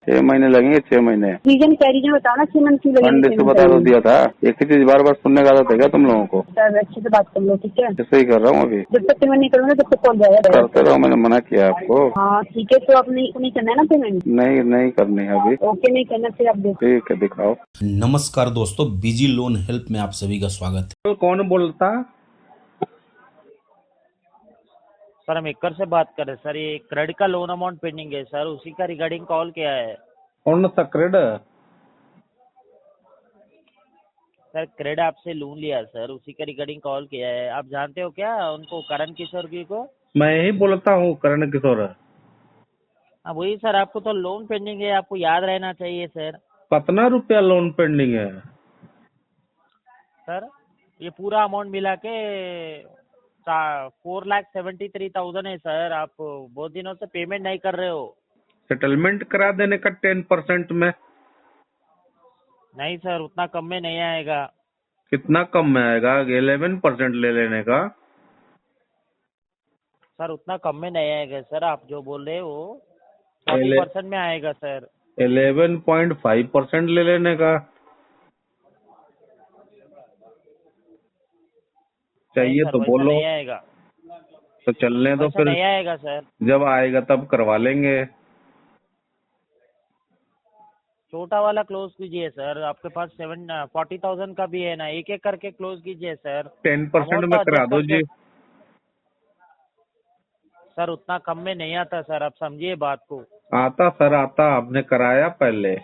6 महीने लगेंगे, 6 महीने। रीजन क्या रीजन बताओ ना, 6 मंथ क्यों लगेंगे? फंड से बता तो दिया था। एक ही चीज बार बार सुनने का आदत है क्या तुम लोगों को? सर अच्छे से बात कर लो, ठीक है? ऐसे ही कर रहा हूँ अभी। जब तक पेमेंट नहीं करूँगा तब तक कॉल जाएगा। करते रहो, मैंने मना किया आपको। हाँ ठीक है, तो आप नहीं करना है ना पेमेंट? नहीं करनी है अभी। ओके, नहीं करना फिर आप देखो। ठीक है, दिखाओ। नमस्कार दोस्तों, बीजी लोन हेल्प में आप सभी का स्वागत है। कौन बोलता? सर हम एकर से बात कर रहे हैं सर। ये क्रेडिट का लोन अमाउंट पेंडिंग है सर, उसी का रिगार्डिंग कॉल किया है। कौन सा क्रेडिट? सर क्रेडिट आपसे लोन लिया सर, उसी का रिगार्डिंग कॉल किया है। आप जानते हो क्या उनको, करण किशोर जी को? मैं ही बोलता हूँ, करण किशोर। हाँ वही सर, आपको तो लोन पेंडिंग है, आपको याद रहना चाहिए सर। कितना रुपया लोन पेंडिंग है? सर ये पूरा अमाउंट मिला के 4,73,000 है सर। आप बहुत दिनों से पेमेंट नहीं कर रहे हो। सेटलमेंट करा देने का 10% में। नहीं सर, उतना कम में नहीं आएगा। कितना कम में आएगा? 11% ले लेने का। सर उतना कम में नहीं आएगा सर, आप जो बोल रहे हो 40% में आएगा सर। 11.5% ले लेने का। चाहिए सर, तो वैसा बोलो। नहीं आएगा। तो चलने दो वैसा फिर। नहीं आएगा सर। जब आएगा तब करवा लेंगे। छोटा वाला क्लोज कीजिए सर, आपके पास 40,000 का भी है ना, एक एक करके क्लोज कीजिए सर। 10% Amount में तो करा adjust दो करके। जी। सर उतना कम में नहीं आता सर, आप समझिए बात को। आता सर, आता। आपने कराया पहले?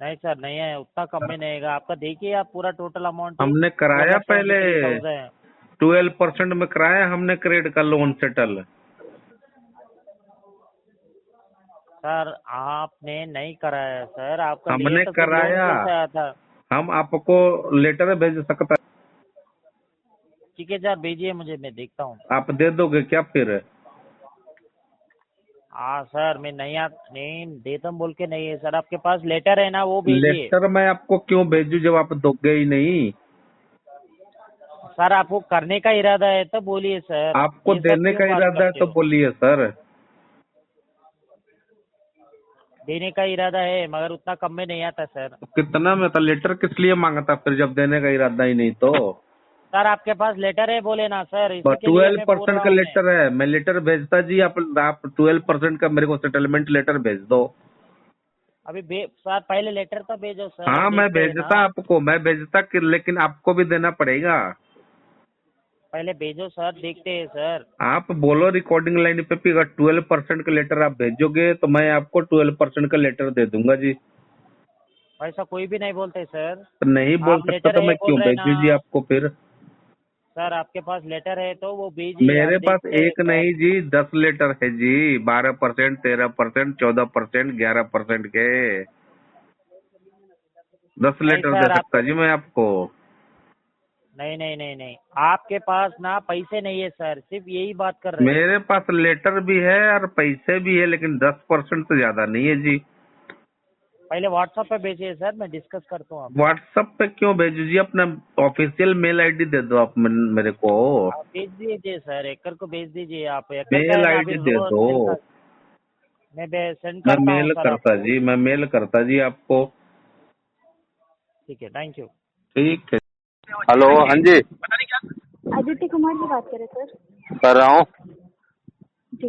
नहीं सर नहीं है, उतना कम में नहीं आएगा। आपका देखिए, आप पूरा टोटल अमाउंट हमने कराया पहले। 4,73,000 है। 12% में कराया हमने क्रेडिट का लोन सेटल। सर आपने नहीं कराया सर, आपका हमने लिए तो फिर लोन कराया। कैसे आया था? हम आपको लेटर भेज सकता। ठीक है सर, भेजिए मुझे, मैं देखता हूँ। आप दे दोगे क्या फिर? हाँ सर, मैं नहीं देता बोल के नहीं है सर, आपके पास लेटर है ना, वो भेजिए। लेटर मैं आपको क्यों भेजूं जब आप दोगे ही नहीं? सर आपको करने का इरादा है तो बोलिए सर। आपको ये सब देने क्यों का बात इरादा है करते तो हो? बोलिए सर। देने का इरादा है, मगर उतना कम में नहीं आता सर। तो कितना में था? लेटर किस लिए मांगा था फिर जब देने का इरादा ही नहीं तो? सर आपके पास लेटर है बोले ना सर, इसी के लिए मैं बोल 12% रहा का हूँ। लेटर है। मैं लेटर भेजता जी। आप 12% का मेरे को सेटलमेंट लेटर भेज दो। अभी सर पहले लेटर तो भेजो सर। हाँ, मैं देखते हैं भेजता ना। आपको। मैं भेजता कि लेकिन आपको भी देना पड़ेगा। पहले भेजो सर, देखते हैं सर। आप बोलो रिकॉर्डिंग लाइन पे भी, अगर 12% का लेटर आप भेजोगे तो मैं आपको 12% का लेटर दे दूंगा जी। ऐसा कोई भी नहीं बोलते सर। तो नहीं बोल आप सकता लेटर तो है मैं बोल क्यों रहे ना। भेजूं जी आपको फिर? सर आपके पास लेटर है तो वो भेजिए, मेरे हम पास देखते हैं एक सर। नहीं जी, 10 लेटर है जी। 12%, 13%, 14%, 11% के 10 नहीं लेटर दे सर, सकता जी मैं आपको। नहीं नहीं नहीं नहीं, आपके पास ना पैसे नहीं है सर, सिर्फ यही बात कर रहे हैं। मेरे पास लेटर भी है और पैसे भी है, लेकिन 10% से ज्यादा नहीं है जी। पहले व्हाट्सएप पे भेजिए सर, मैं डिस्कस करता हूँ आपसे। व्हाट्सएप पे क्यों भेजू जी? अपना ऑफिशियल मेल आईडी दे दो आप मेरे को। आप भेज दीजिए सर, एकड़ को भेज दीजिए। आप एकड़ का मेल है ना, अभी आईडी दे रोज दो। मैं सेंड मैं करता हूँ मेल सर करता आपको। जी, मैं मेल करता जी आपको। ठीक है, थैंक यू। ठीक है। हेलो, हाँ जी। आदित्य कुमार जी बात कर रहे सर? कर रहा हूँ जी,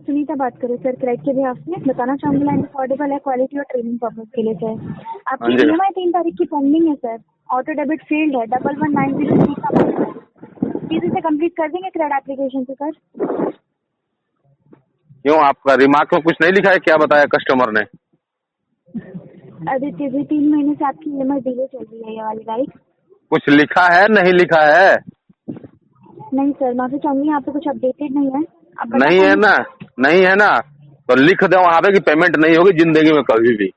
सुनीता बात कर रहे सर। क्रेडिट के लिए आपसे बताना चाहूंगी, लाइन अफोर्डेबल है, क्वालिटी और ट्रेनिंग पर्पज के लिए सर। आपकी हाँ जी। EMI 3 तारीख की पेंडिंग है सर। ऑटो डेबिट फील्ड है, 11,903 का बनता है। प्लीज इसे कंप्लीट कर देंगे क्रेडिट एप्लीकेशन से सर? क्यों, आपका रिमार्क में कुछ नहीं लिखा है? क्या बताया कस्टमर ने? आदित्य जी, 3 महीने से आपकी EMI डिले चल रही है, ये वाली राइट? कुछ लिखा है, नहीं लिखा है? नहीं सर, माफी चाहूंगी, यहाँ पे कुछ अपडेटेड नहीं है। आप बता नहीं है पाएंगे? ना? नहीं है ना? तो लिख दो वहाँ पे कि पेमेंट नहीं होगी जिंदगी में कभी भी।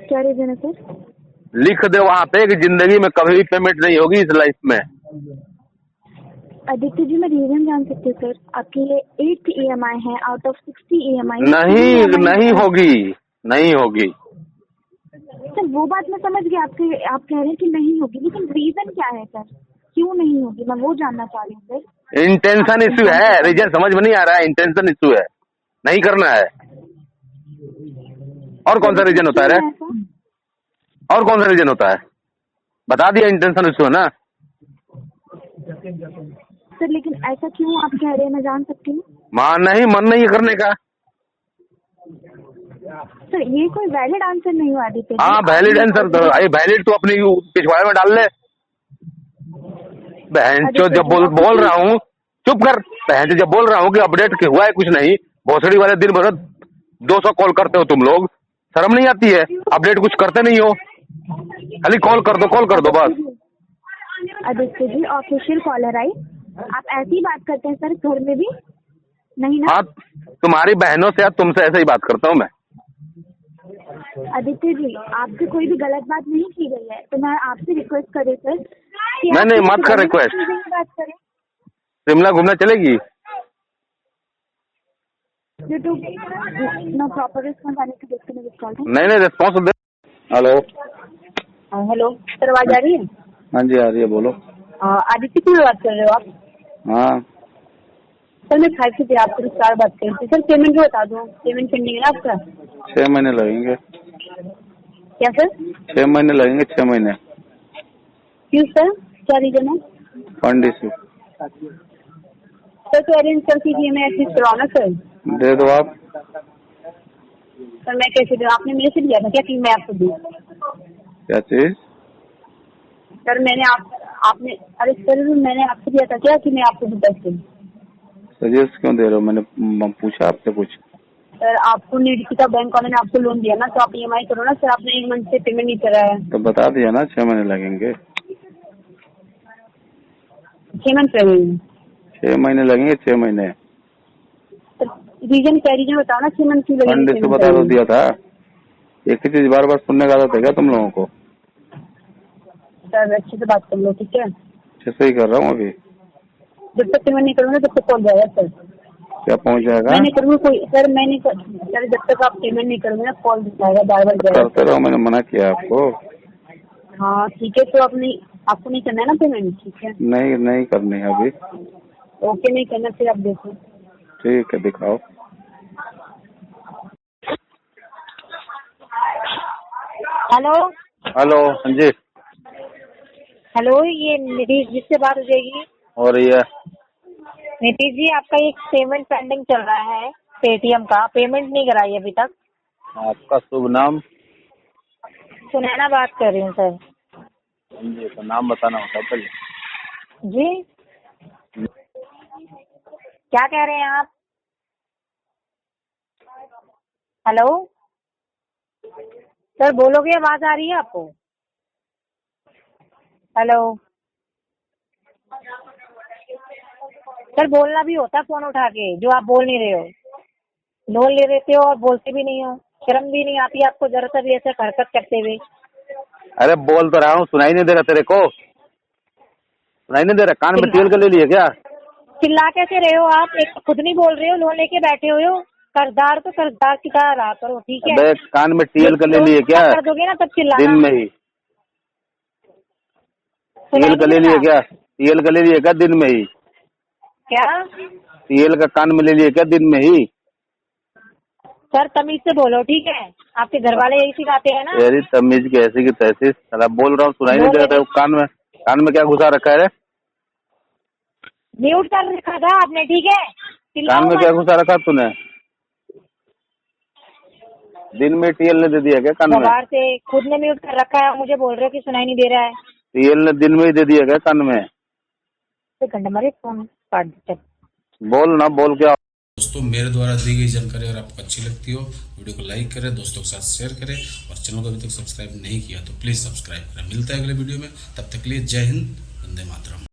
क्या रीजन है सर? लिख दे वहाँ पे कि जिंदगी में कभी भी पेमेंट नहीं होगी इस लाइफ में। आदित्य जी, मैं रीजन जान सकती हूँ सर? आपकी ये 8th EMI है आउट ऑफ 60 EMI। नहीं होगी, नहीं होगी। सर वो बात मैं समझ गई, आप कह रहे हैं कि नहीं होगी, लेकिन रीजन क्या है सर? क्यों नहीं होगी, मैं वो जानना चाह रही हूँ सर। इंटेंशन इश्यू है, रीजन समझ में नहीं आ रहा है। इंटेंशन इश्यू है। नहीं करना है। और कौन सा रीजन होता है रे? और कौन सा रीजन होता है? बता दिया, इंटेंशन इशू है ना। सर लेकिन ऐसा क्यों आप कह रहे हैं, मैं जान सकती हूँ? मन नहीं है करने का। सर ये कोई वैलिड आंसर नहीं हुआ आदित्य जी। हाँ वैलिड आंसर तो वैलिड तो अपनी पिछवाड़े में डाल ले। बहन चो जब बोल रहा हूँ, चुप कर। बहन चो जब बोल रहा हूँ कि अपडेट हुआ है कुछ नहीं, भोसड़ी वाले दिन भर 200 कॉल करते हो तुम लोग, शर्म नहीं आती है? अपडेट कुछ करते नहीं हो, खाली कॉल कर दो बस। आदित्य जी ऑफिशियल कॉलर आई, आप ऐसी बात करते हैं सर घर में भी? नहीं ना? हाँ तुम्हारी बहनों से या तुमसे ऐसे ही बात करता हूँ मैं। आदित्य जी आपसे कोई भी गलत बात नहीं की गई है, तो मैं आपसे रिक्वेस्ट कर रही सर कि नहीं मत कर रिक्वेस्ट। बात करें। शिमला घूमना चलेगी? नो प्रॉपर रिस्पॉन्स आने की देखते हैं। नहीं रिस्पॉन्स दे। हेलो हेलो सर, आवाज आ रही है? हाँ जी आ रही है, बोलो। आदित्य की बात कर रहे हो आप? हाँ सर मैं 5 से आपको स्टार बात कर रही थी। सर पेमेंट बता दो, पेमेंट पेंडिंग है ना आपका? 6 महीने लगेंगे। क्या सर? 6 महीने लगेंगे, 6 महीने। क्यों सर, क्या रीजन है? Fund issue. सर तो अरेंज कर कीजिए, मैं एडजस्ट करवाओ ना सर। दे दो आप। सर मैं कैसे दूँ? आपने मेरे से लिया था क्या कि मैं आपको दूँ? क्या चीज? सर आपने अरे सर मैंने आपसे लिया था क्या कि मैं आपको दूँ पैसे? सजेस्ट क्यों दे रहे हो? मैंने पूछा आपसे कुछ? सर आपको निडकिता बैंक वाले ने आपको लोन दिया ना, तो आप EMI करो ना सर। आपने 1 मंथ से पेमेंट नहीं करा है तो बता दिया ना 6 महीने लगेंगे। 6 मंथ लगेंगे? 6 महीने लगेंगे, 6 महीने। रीजन क्या, रीजन बताओ ना 6 मंथ क्यों लगेंगे? फंड इशू बता तो दिया था। एक ही चीज बार बार सुनने का आदत है क्या तुम लोगों को? सर अच्छे से बात कर लो ठीक है? अच्छे से ही कर रहा हूँ अभी। जब तक पेमेंट नहीं करूँगा तब तक पहुँच जाएगा सर। क्या पहुँच जाएगा? मैं नहीं करूँगा कोई सर, सर जब तक आप पेमेंट नहीं करोगे ना कॉल दिखाएगा, बार बार जाएगा। करते रहो, मैंने मना किया आपको। हाँ ठीक है, तो आपको नहीं करना है ना पेमेंट? ठीक है नहीं करनी है अभी। ओके, नहीं करना फिर आप देखो। ठीक है दिखाओ। हेलो हाँ जी। हेलो, ये नीतीश जी से बात हो जाएगी? हो रही है। नीतीश जी आपका एक पेमेंट पेंडिंग चल रहा है पेटीएम का, पेमेंट नहीं कराई अभी तक। आपका शुभ नाम? सुनैना बात कर रही हूँ सर। जी तो नाम बताना होता है पहले। जी क्या कह रहे हैं आप? हेलो सर बोलोगे, आवाज आ रही है आपको? हेलो सर, बोलना भी होता है फोन उठा के, जो आप बोल नहीं रहे हो। लोन ले लेते हो और बोलते भी नहीं हो, शर्म भी नहीं आती आपको जरा सा भी ऐसे हरकत करते हुए? अरे बोल तो रहा हूँ, सुनाई नहीं दे रहा तेरे को? सुनाई नहीं दे रहा? कान में तेल का ले लिए क्या? चिल्ला कैसे रहे हो आप? एक खुद नहीं बोल रहे हो, लोन लेके बैठे हुए हो। कर्जदार तो कर्जदार की तरह रहा करो ठीक है? अबे कान में टीएल का ले लिए क्या? कर दोगे ना तब चिल्लाना। दिन में ही टीएल का ले लिए क्या? टीएल का ले लिए क्या दिन में ही? क्या टीएल का कान में ले लिए क्या दिन में ही? सर तमीज से बोलो ठीक है, आपके घर वाले यही सिखाते हैं ना? तेरी तमीज की ऐसी की तैसी। साला बोल रहा हूँ, सुनाई नहीं दे रहा था? कान में क्या घुसा रखा है रे? म्यूट कर रखा था आपने ठीक है? कान में क्या घुसा रखा तूने? दिन में टीएल ने दे दिया क्या कान में? बाहर से खुद ने म्यूट कर रखा है, मुझे बोल रहे हो कि सुनाई नहीं दे रहा है। टीएल ने दिन में ही दे दिया क्या कान में? घंटा मारे फोन काट दे। बोल ना, बोल क्या? दोस्तों मेरे द्वारा दी गई जानकारी अगर आपको अच्छी लगती हो, वीडियो को लाइक करें, दोस्तों के साथ शेयर करें और चैनल को अभी तक सब्सक्राइब नहीं किया तो प्लीज़ सब्सक्राइब करें। मिलता है अगले वीडियो में, तब तक के लिए जय हिंद, वंदे मातरम।